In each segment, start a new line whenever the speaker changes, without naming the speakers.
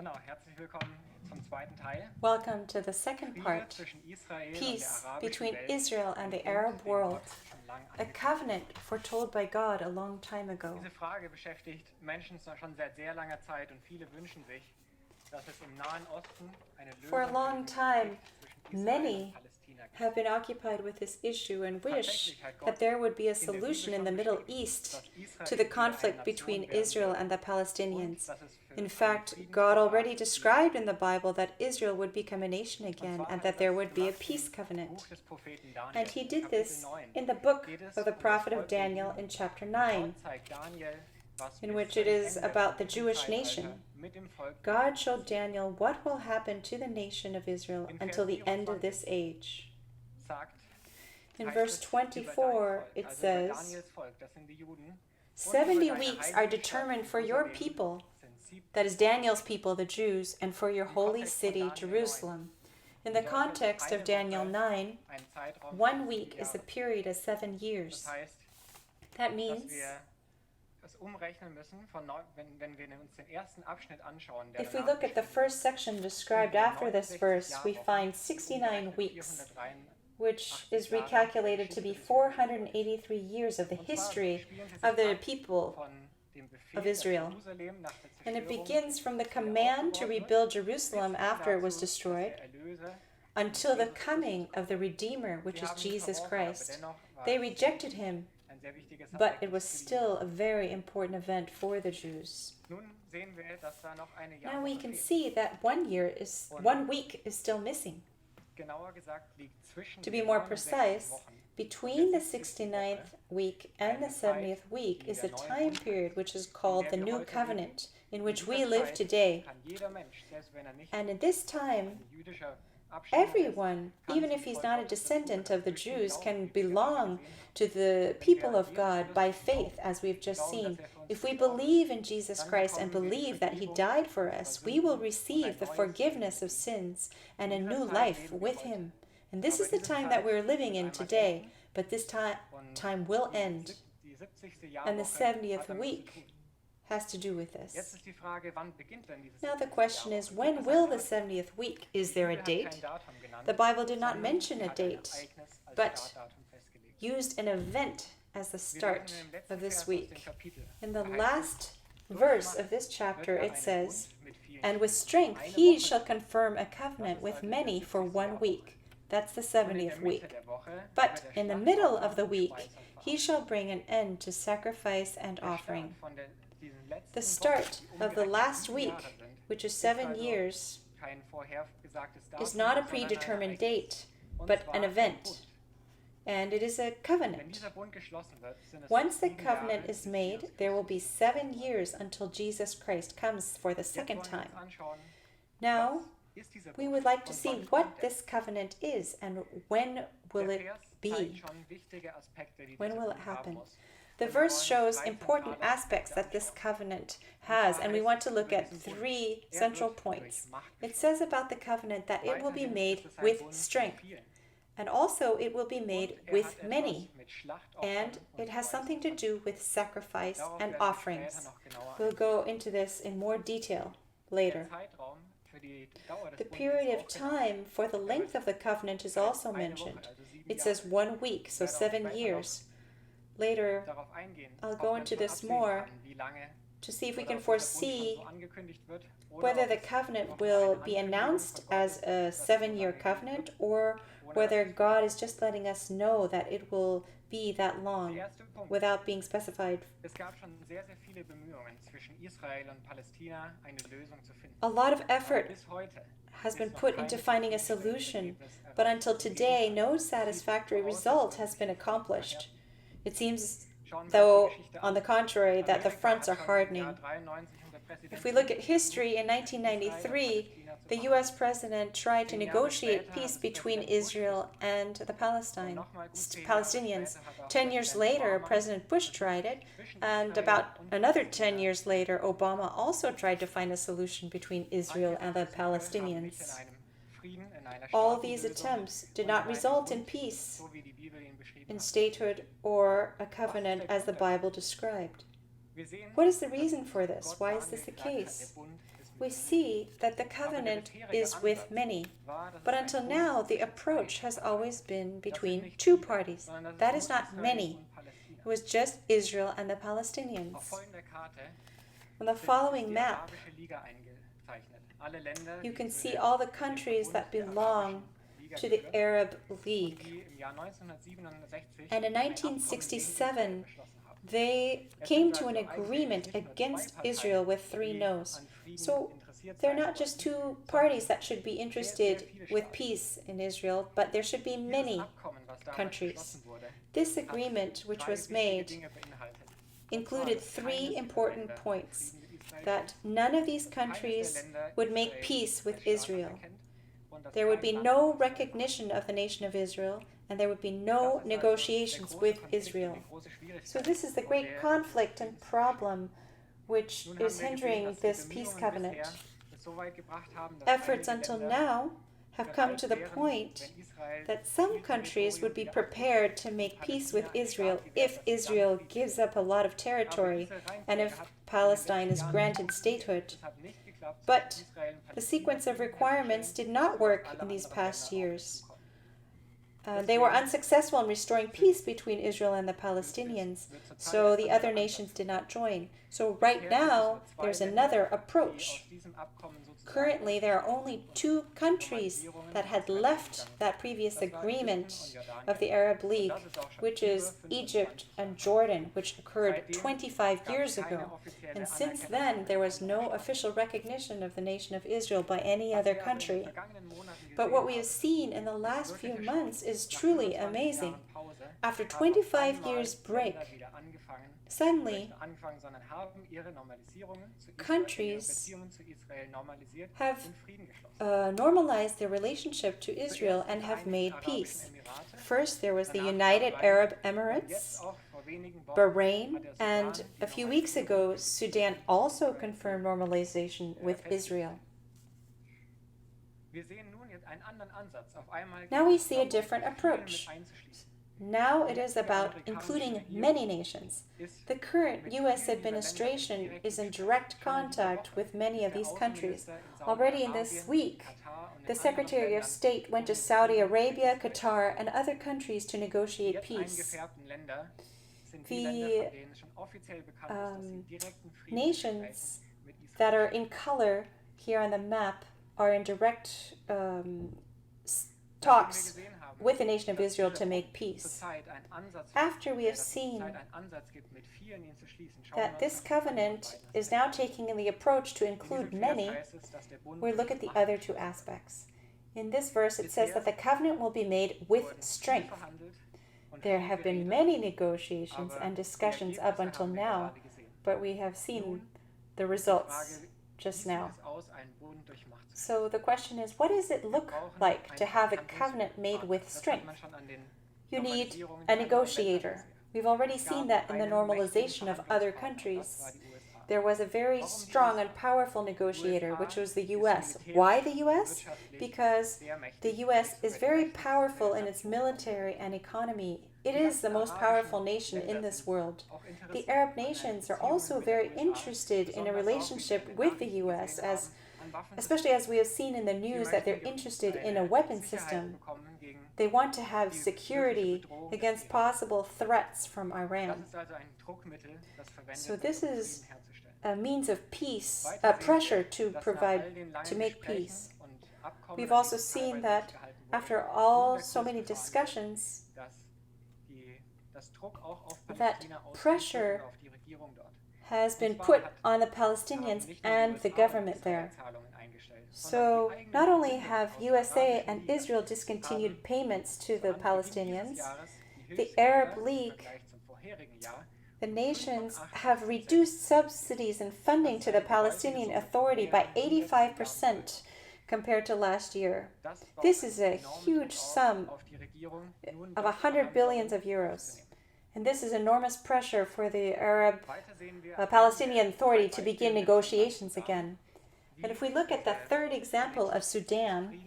Genau, herzlich willkommen zum zweiten Teil.
Welcome to the second
Friede
part,
zwischen Israel und der
peace
arabischen
between
Welt.
Israel and the
Ein Bund,
Arab
den
world,
Gott schon lang
a
angekündigt
covenant foretold by God a long time
hat.
ago.
Diese Frage beschäftigt Menschen schon seit sehr langer Zeit und viele wünschen sich, dass es im Nahen Osten eine
For a
Lösung
long
für den
time,
Konflikt zwischen Israel
many
und Palästina gibt.
have been occupied with this issue and wish
Tatsächlich hat
that
Gott
there would be a
in der Bibel
solution in
schon
the Middle
bestimmt,
East
dass Israel
to the
wieder eine
conflict
Nation
between
werden
Israel
wird
and the
und
Palestinians.
dass es für
In
einen
fact, God
Friedensvertrag
already
geben
described in
wird.
the Bible that Israel would become a nation
Und
again
zwar
and
hat er
that there
das
would be a
gemacht
peace
im
covenant.
Buch des Propheten Daniel.
And he
In
did
Kapitel
this
9
in the book
geht es
of the
das
prophet of
Volk der
Daniel
Juden.
in chapter
Und
9,
dort zeigt Daniel, was
in
bis
which
zu
it
dem
is
Ende
about the
vom
Jewish
Zeitalter
nation.
mit dem Volk der
God
Juden
showed
passiert.
Daniel what will happen to the nation of Israel
In
until
Vers
the end of this
24
age.
sagt,
In
heißt
verse
es über dein
24,
Volk,
it
also über
says,
Daniels Volk, das sind die Juden, und über
70
deine
weeks
heilige
are
Stadt
determined for your
Jerusalem
people,
sind 70
that is Daniel's people, the Jews, and for your
Im
holy
Kontext von
city,
Daniel 9
Jerusalem. In the
bedeutet
context
eine
of Daniel
Woche
9,
ein Zeitraum
1
von
week
7
is a
Jahren.
period of 7
Das
years.
heißt,
That
dass
means
wir es umrechnen müssen, wenn wir uns den ersten Abschnitt anschauen, der
if we
danach
look at the
beschrieben
first
wird,
section described after this verse, we find 69 weeks, which is recalculated to be 483 years of the history of the people
von dem Befehl,
of Israel.
dass Jerusalem nach der
And it
Zerstörung
begins from the
wieder
command to
aufgebaut wird,
rebuild
bis
Jerusalem
hin
after it was
dazu, dass
destroyed,
der Erlöser
until the
Jesus
coming
Christus
of the Redeemer, which
Sie
is
haben ihn
Jesus
verworfen, aber
Christ.
dennoch war
They
es
rejected him,
ein sehr wichtiges
but it was
Ereignis für die
still a
Juden.
very important event for the Jews.
Nun sehen wir, dass da noch eine
Now we
Jahrwoche
can
fehlt.
see that 1 week is still missing.
Genauer gesagt liegt zwischen
To be
den
more
69
precise,
Wochen
between the 69th week and the 70th week is a time period which is called the New Covenant, in which we live today.
kann jeder Mensch, selbst wenn nicht
And in this time,
ein jüdischer Abstammung ist,
everyone, even if he's not a descendant of the Jews, can belong to the people of God by faith, as we've just seen. If we believe in Jesus Christ and believe that he died for us, we will receive the forgiveness of sins and a new life with him. And this is the time that we're living in today, but this time will end,
die 70.
and the
Jahrwoche
70th
hat damit zu
week
tun.
has to do with
Jetzt
this.
ist die Frage, wann beginnt denn diese
Now the
70.
question is,
Jahrwoche?
when
Gibt es
will
ein
the
Datum?
70th week? Is
Die
there a
Bibel hat kein
date?
Datum genannt,
The Bible did not
sondern
mention
sie
a
hat ein
date,
Ereignis als
but
Startdatum festgelegt.
used an event as the
Wir
start
lesen im letzten
of this
Vers aus dem
week.
Kapitel.
In the
Da heißt
last
es,
verse of this chapter,
wird
it
einen
says,
Bund mit vielen
"And with
schließen.
strength
Eine
he
Woche
shall
lang.
confirm a covenant with many for 1 week." That's the 70th week. But in the middle of the week, he shall bring an end to sacrifice and offering. The start of the last week, which is 7 years, is not a predetermined date, but an event. And it is a covenant. Once the covenant is made, there will be 7 years until Jesus Christ comes for the second time. Now, we would like to see what this covenant is and when will it be? When will it happen? The verse shows important aspects that this covenant has, and we want to look at 3 central points. It says about the covenant that it will be made with strength, and also it will be made with many, and it has something to do with sacrifice and offerings. We'll go into this in more detail later. The period of time for the length of the covenant is also mentioned. It says 1 week, so 7 years. Later, I'll go into this more to see if we can foresee whether the covenant will be announced as a 7-year covenant or whether God is just letting us know that it will be that long without being specified. A lot of effort has been put into finding a solution, but until today, no satisfactory result has been accomplished. It seems, though, on the contrary, that the fronts are hardening. If we look at history, in 1993, the U.S. president tried to negotiate peace between Israel and the Palestinians. 10 years later, President Bush tried it, and about another 10 years later, Obama also tried to find a solution between Israel and the Palestinians. All these attempts did not result in peace, in statehood, or a covenant as the Bible described. What is the reason for this? Why is this the case? we see that the covenant is with many. But until now, the approach has always been between two parties. That is not many. It was just Israel and the Palestinians. On the following map, you can see all the countries that belong to the Arab League. And in 1967, they came to an agreement against Israel with 3 no's. So they're not just two parties that should be interested with peace in Israel, but there should be many countries. This agreement, which was made, included 3 important points: that none of these countries would make peace with Israel. There would be no recognition of the nation of Israel, and there would be no negotiations with Israel. So this is the great conflict and problem which is hindering this peace covenant. Efforts until now have come to the point that some countries would be prepared to make peace with Israel if Israel gives up a lot of territory and if Palestine is granted statehood. But the sequence of requirements did not work in these past years. They were unsuccessful in restoring peace between Israel and the Palestinians, so the other nations did not join. So right now, there's another approach. Currently, there are only 2 countries that had left that previous agreement of the Arab League, which is Egypt and Jordan, which occurred 25 years ago. And since then, there was no official recognition of the nation of Israel by any other country. But what we have seen in the last few months is truly amazing. After 25 years break, suddenly, countries have normalized their relationship to Israel and have made peace. First, there was the United Arab Emirates, Bahrain, and a few weeks ago, Sudan also confirmed normalization with Israel. Now we see a different approach. Now it is about including many nations. The current U.S. administration is in direct contact with many of these countries. Already in this week, the Secretary of State went to Saudi Arabia, Qatar, and other countries to negotiate peace. The nations that are in color here on the map are in direct talks with the nation of Israel to make peace. After we have seen that this covenant is now taking the approach to include many, we look at the other 2 aspects. In this verse, it says that the covenant will be made with strength. There have been many negotiations and discussions up until now, but we have seen the results just now. So the question is, what does it look like to have a covenant made with strength? You need a negotiator. We've already seen that in the normalization of other countries. There was a very strong and powerful negotiator, which was the U.S. Why the U.S.? Because the U.S. is very powerful in its military and economy. It is the most powerful nation in this world. The Arab nations are also very interested in a relationship with the U.S., especially as we have seen in the news that they're interested in a weapon system. They want to have security against possible threats from Iran. So this is a means of peace, a pressure to make peace. We've also seen that after so many discussions, that pressure has been put on the Palestinians and the government there. So not only have USA and Israel discontinued payments to the Palestinians, the Arab League, the nations have reduced subsidies and funding to the Palestinian Authority by 85% compared to last year. This is a huge sum of 100 billions of euros. And this is enormous pressure for the Palestinian Authority to begin negotiations again. And if we look at the 3rd example of Sudan,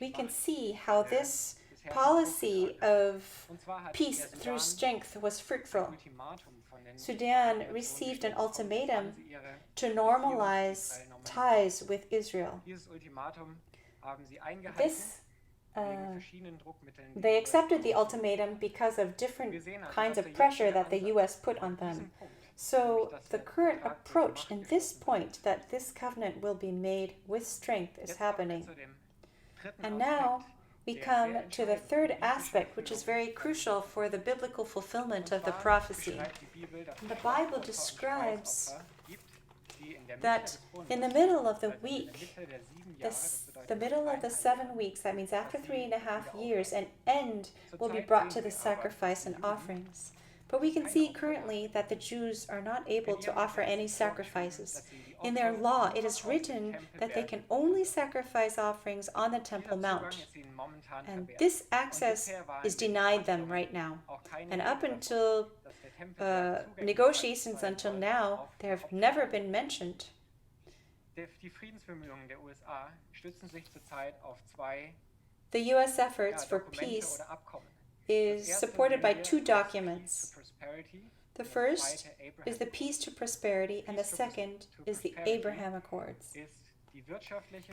we can see how this policy of peace through strength was fruitful. Sudan received an ultimatum to normalize ties with Israel.
Dieses Ultimatum haben sie eingehalten.
This They accepted the ultimatum because of different kinds of pressure that the U.S. put on them. So the current approach in this point, that this covenant will be made with strength, is happening. And now we come to the third aspect, which is very crucial for the biblical fulfillment of the prophecy. The Bible describes that in the middle of the week, the middle of the 7 weeks, that means after 3.5 years, an end will be brought to the sacrifice and offerings. But we can see currently that the Jews are not able to offer any sacrifices. In their law, it is written that they can only sacrifice offerings on the Temple Mount. And this access is denied them right now. And up until negotiations until now, they have never been mentioned. The U.S. efforts for peace is supported by 2 documents. The first is the Peace to Prosperity, and the second is the Abraham Accords.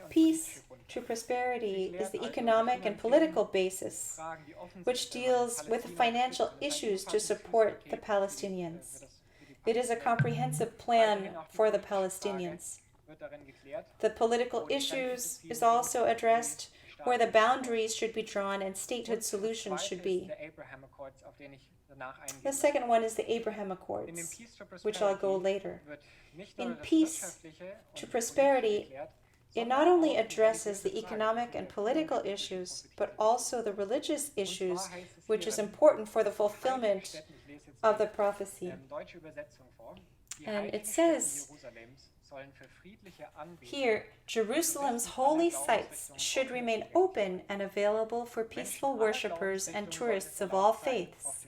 Peace to prosperity is the economic and political basis, which deals with financial issues to support the Palestinians. It is a comprehensive plan for the Palestinians. The political issues is also addressed, where the boundaries should be drawn and statehood solutions should be. The second one is the Abraham Accords, which I'll go later. In Peace to Prosperity, it not only addresses the economic and political issues, but also the religious issues, which is important for the fulfillment of the prophecy. And it says here, Jerusalem's holy sites should remain open and available for peaceful worshippers and tourists of all faiths.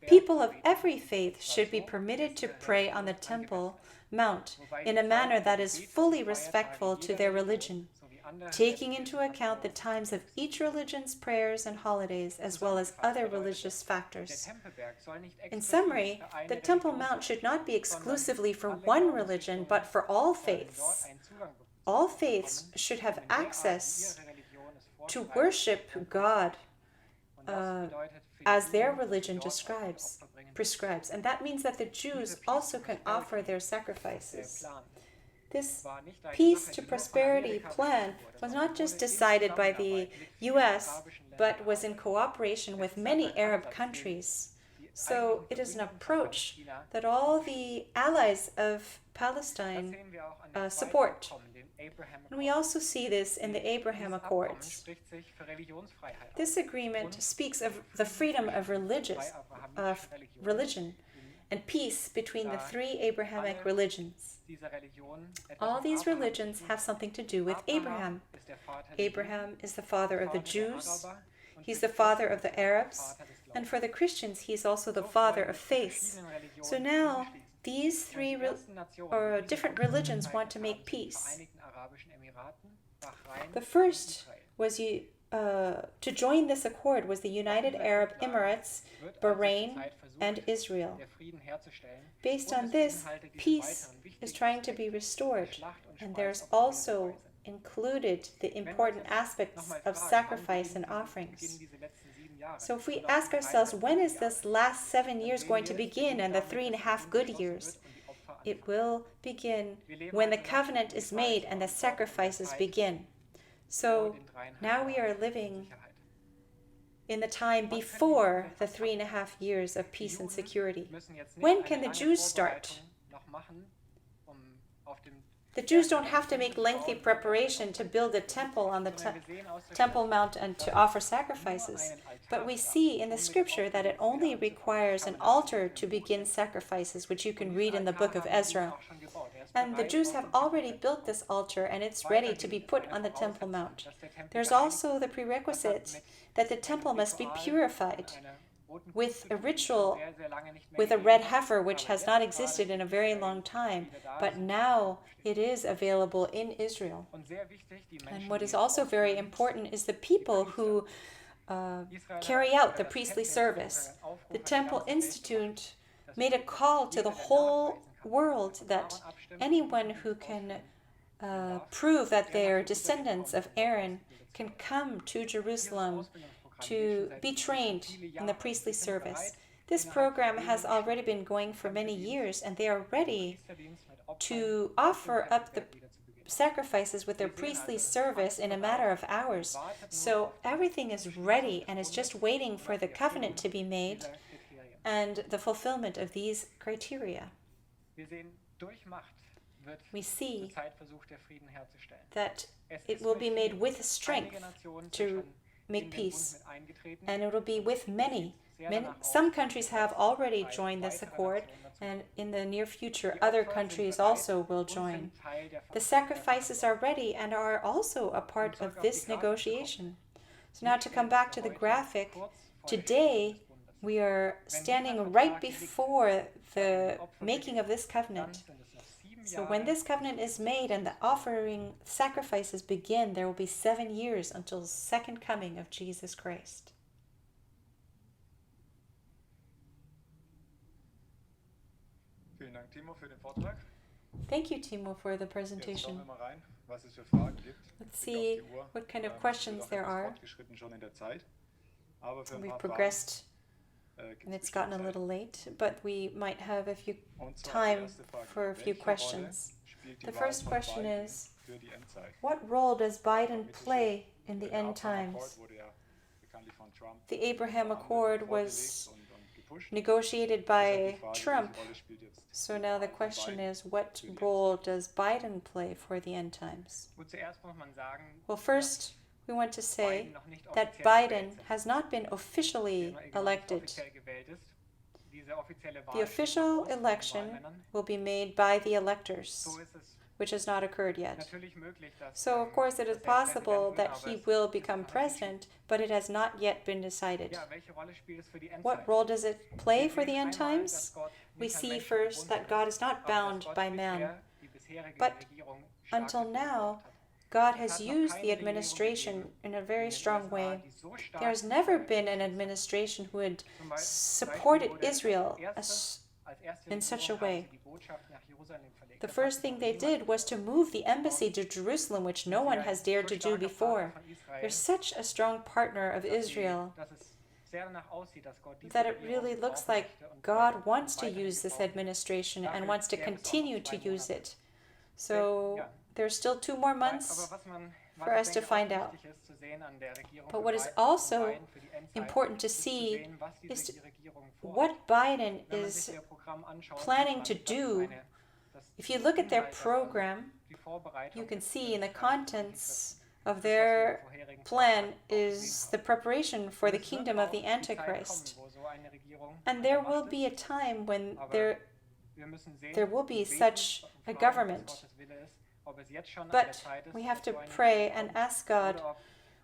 People of every faith should be permitted to pray on the Temple Mount in a manner that is fully respectful to their religion, taking into account the times of each religion's prayers and holidays, as well as other religious factors. In summary, the Temple Mount should not be exclusively for one religion, but for all faiths. All faiths should have access to worship God as their religion prescribes. And that means that the Jews also can offer their sacrifices. This Peace to Prosperity plan was not just decided by the U.S., but was in cooperation with many Arab countries. So it is an approach that all the allies of Palestine support. And we also see this in the Abraham Accords. This agreement speaks of the freedom of religion and peace between the 3 Abrahamic religions. All these religions have something to do with Abraham. Abraham is the father of the Jews, he's the father of the Arabs, and for the Christians, he's also the father of faiths. So now, these 3 different religions want to make peace. The first was to join this accord was the United Arab Emirates, Bahrain, and Israel. Based on this, peace is trying to be restored, and there's also included the important aspects of sacrifice and offerings. So if we ask ourselves, when is this last 7 years going to begin and the 3.5 good years? It will begin when the covenant is made and the sacrifices begin. So now we are living in the time before the 3.5 years of peace and security. When can the Jews start? The Jews don't have to make lengthy preparation to build a temple on the Temple Mount and to offer sacrifices. But we see in the scripture that it only requires an altar to begin sacrifices, which you can read in the book of Ezra. And the Jews have already built this altar, and it's ready to be put on the Temple Mount. There's also the prerequisite that the temple must be purified with a ritual, with a red heifer, which has not existed in a very long time, but now it is available in Israel. And what is also very important is the people who carry out the priestly service. The Temple Institute made a call to the whole world that anyone who can prove that they're descendants of Aaron can come to Jerusalem to be trained in the priestly service. This program has already been going for many years, and they are ready to offer up the sacrifices with their priestly service in a matter of hours. So everything is ready and is just waiting for the covenant to be made and the fulfillment of these criteria. We see that it will be made with strength to make peace, and it will be with many. Some countries have already joined this accord, and in the near future, other countries also will join. The sacrifices are ready and are also a part of this negotiation. So now to come back to the graphic, today we are standing right before the making of this covenant. So when this covenant is made and the offering sacrifices begin, there will be 7 years until the second coming of Jesus Christ. Thank you, Timo, for the presentation. Let's see what kind of questions there are. We've progressed, and it's gotten a little late, but we might have a few time for a few questions. The first question is, what role does Biden play in the end times? The Abraham Accord was negotiated by Trump. So now the question is, what role does Biden play for the end times? Well, first, we want to say that Biden has not been officially elected. The official election will be made by the electors, which has not occurred yet. So, of course, it is possible that he will become president, but it has not yet been decided. What role does it play for the end times? We see first that God is not bound by man, but until now, God has used the administration in a very strong way. There has never been an administration who had supported Israel in such a way. The first thing they did was to move the embassy to Jerusalem, which no one has dared to do before. They're such a strong partner of Israel that it really looks like God wants to use this administration and wants to continue to use it. So there's still 2 more months for us to find out. But what is also important to see is what Biden is planning to do. If you look at their program, you can see in the contents of their plan is the preparation for the kingdom of the Antichrist. And there will be a time when there will be such a government. But we have to pray and ask God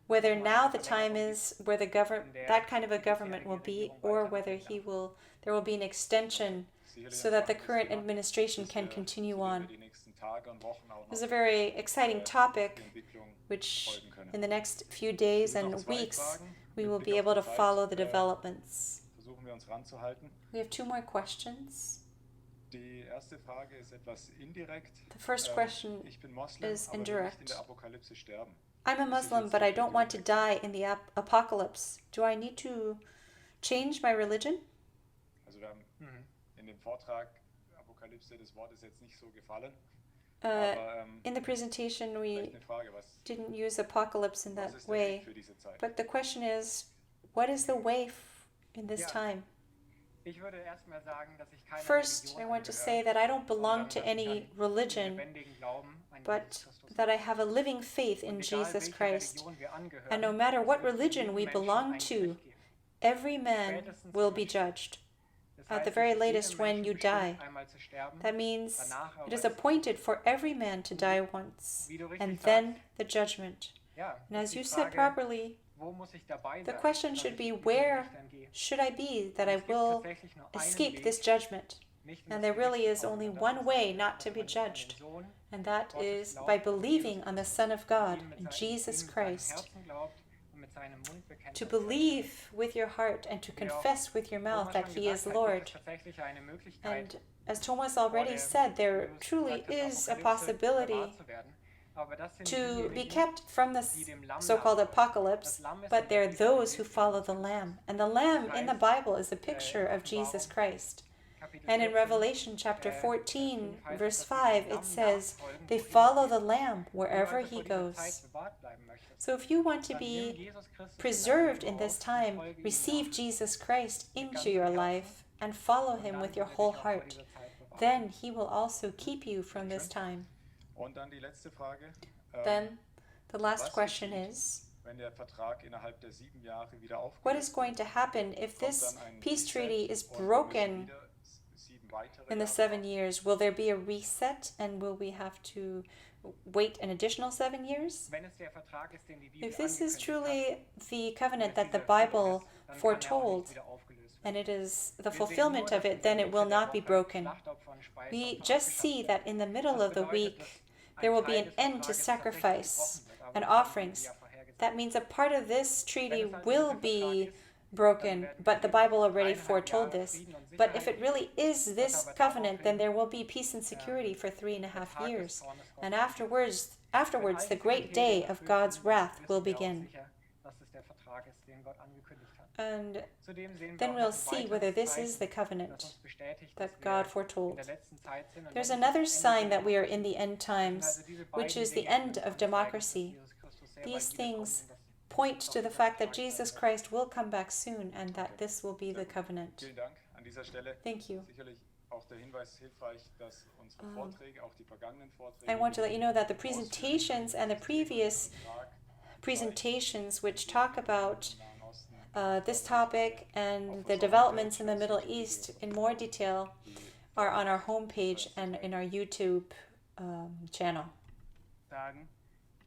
whether now the time is where that kind of a government will be, or whether there will be an extension so that the current administration can continue on. This is a very exciting topic, which in the next few days and weeks we will be able to follow the developments. We have 2 more questions. The first question is indirect. I'm a Muslim, but I don't want to die in the apocalypse. Do I need to change my religion? In the presentation, we didn't use apocalypse in that way. But the question is, what is the way in this time? First, I want to say that I don't belong to any religion, but that I have a living faith in Jesus Christ. And no matter what religion we belong to, every man will be judged. At the very latest, when you die. That means it is appointed for every man to die once, and then the judgment. And as you said properly, the question should be, where should I be that I will escape this judgment? And there really is only one way not to be judged, and that is by believing on the Son of God, Jesus Christ. To believe with your heart and to confess with your mouth that He is Lord. And as Thomas already said, there truly is a possibility to be kept from this so-called apocalypse, but they're those who follow the Lamb. And the Lamb in the Bible is a picture of Jesus Christ. And in Revelation chapter 14, verse 5, it says, they follow the Lamb wherever he goes. So if you want to be preserved in this time, receive Jesus Christ into your life and follow him with your whole heart. Then he will also keep you from this time. Then the last question is, what is going to happen if this peace treaty is broken in the 7 years? Will there be a reset and will we have to wait an additional 7 years? If this is truly the covenant that the Bible foretold, and it is the fulfillment of it, then it will not be broken. We just see that in the middle of the week, there will be an end to sacrifice and offerings. That means a part of this treaty will be broken, but the Bible already foretold this. But if it really is this covenant, then there will be peace and security for 3.5 years. And afterwards, the great day of God's wrath will begin. And then we'll see whether this is the covenant that God foretold. There's another sign that we are in the end times, which is the end of democracy. These things point to the fact that Jesus Christ will come back soon and that this will be the covenant. Thank you. I want to let you know that the presentations and the previous presentations which talk about this topic and the developments in the Middle East in more detail are on our homepage and in our YouTube channel.